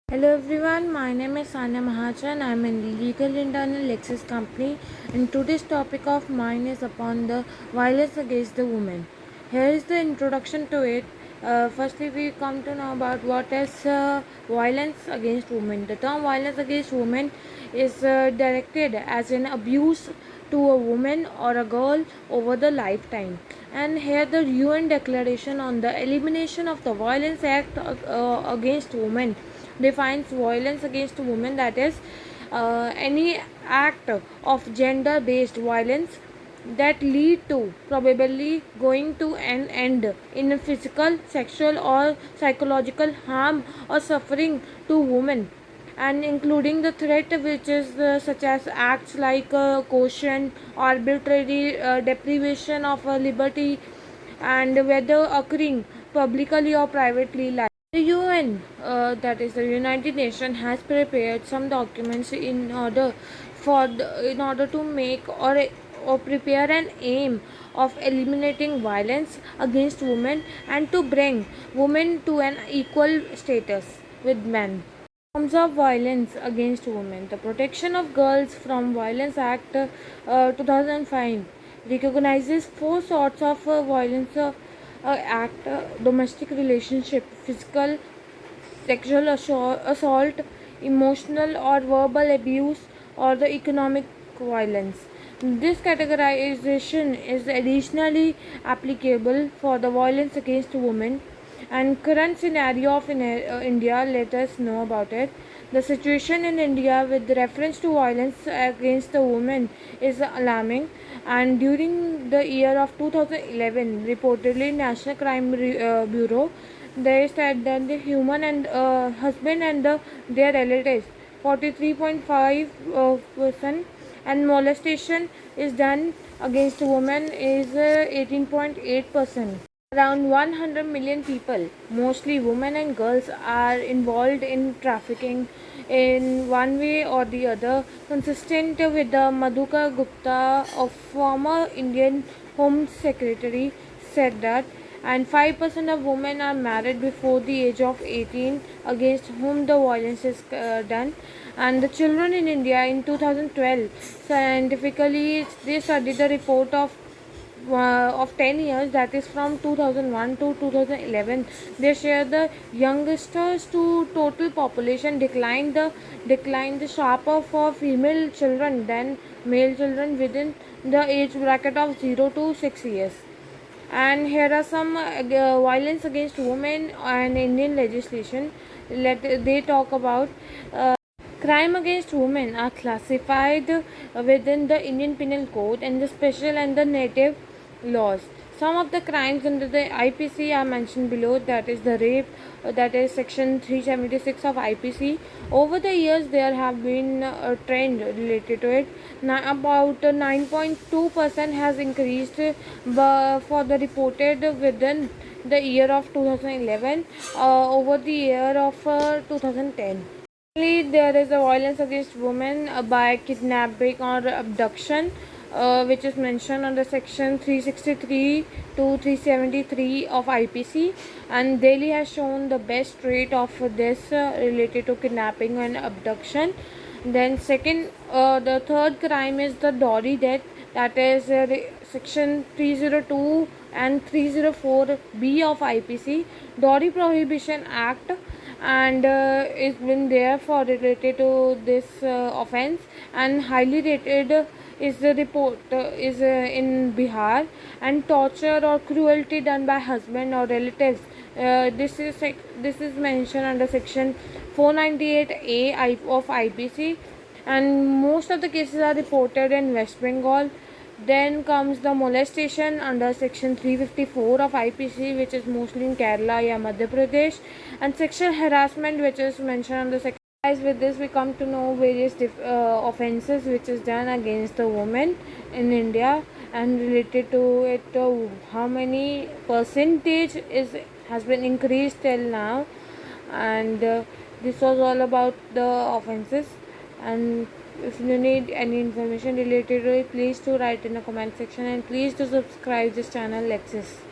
Hello everyone, my name is Sanya Mahajan. I am in legal intern in Lexis company, and today's topic of mine is upon the violence against the woman. Here is the introduction to it. Firstly, we come to know about what is violence against women. The term violence against women is directed as an abuse to a woman or a girl over the lifetime. And here the UN Declaration on the Elimination of the Violence Act against Women defines violence against women, that is any act of gender based violence that lead to probably going to an end in a physical, sexual or psychological harm or suffering to women, and including the threat which is such as acts like coercion, arbitrary deprivation of liberty, and whether occurring publicly or privately. Like the UN, that is the United Nations, has prepared some documents in order to make or prepare an aim of eliminating violence against women and to bring women to an equal status with men. Forms of violence against women. The Protection of Girls from Violence Act 2005 recognizes four sorts of violence act: domestic relationship, physical, sexual assault, emotional or verbal abuse, or the economic violence. This categorization is additionally applicable for the violence against women, and current scenario of India, let us know about it. The situation in India with reference to violence against the women is alarming, and during the year of 2011, reportedly National Crime Bureau, they said that the human and husband and their relatives 43.5%, and molestation is done against women is 18.8%. Around 100 million people, mostly women and girls, are involved in trafficking in one way or the other, consistent with the Madhukar Gupta, a former Indian Home Secretary, said that, and 5% of women are married before the age of 18 against whom the violence is done. And the children in India in 2012, scientifically they studied the report of 10 years, that is from 2001 to 2011. They share the youngsters to total population declined the sharper for female children than male children within the age bracket of 0 to 6 years. And here are some violence against women and Indian legislation. They talk about crime against women are classified within the Indian Penal Code and the special and the native laws. Some of the crimes under the IPC are mentioned below, that is the rape, that is section 376 of IPC. Over the years, there have been a trend related to it. About 9.2% has increased for the reported within the year of 2011 over the year of 2010. There is a violence against women by kidnapping or abduction, which is mentioned under section 363 to 373 of IPC, and Delhi has shown the best rate of this related to kidnapping and abduction. Then the third crime is the dowry death, that is section 302 and 304B of IPC, Dowry Prohibition Act, and it's been there for related to this offense, and highly rated is the report is in Bihar. And torture or cruelty done by husband or relatives, this is mentioned under section 498A of IPC, and most of the cases are reported in West Bengal. Then comes the molestation under section 354 of IPC, which is mostly in Kerala or Madhya Pradesh, and sexual harassment, which is mentioned under section. Guys, with this we come to know various offences which is done against the woman in India, and related to it, how many percentage has been increased till now, and this was all about the offences. And if you need any information related to it, please do write in the comment section, and please do subscribe this channel Lexis.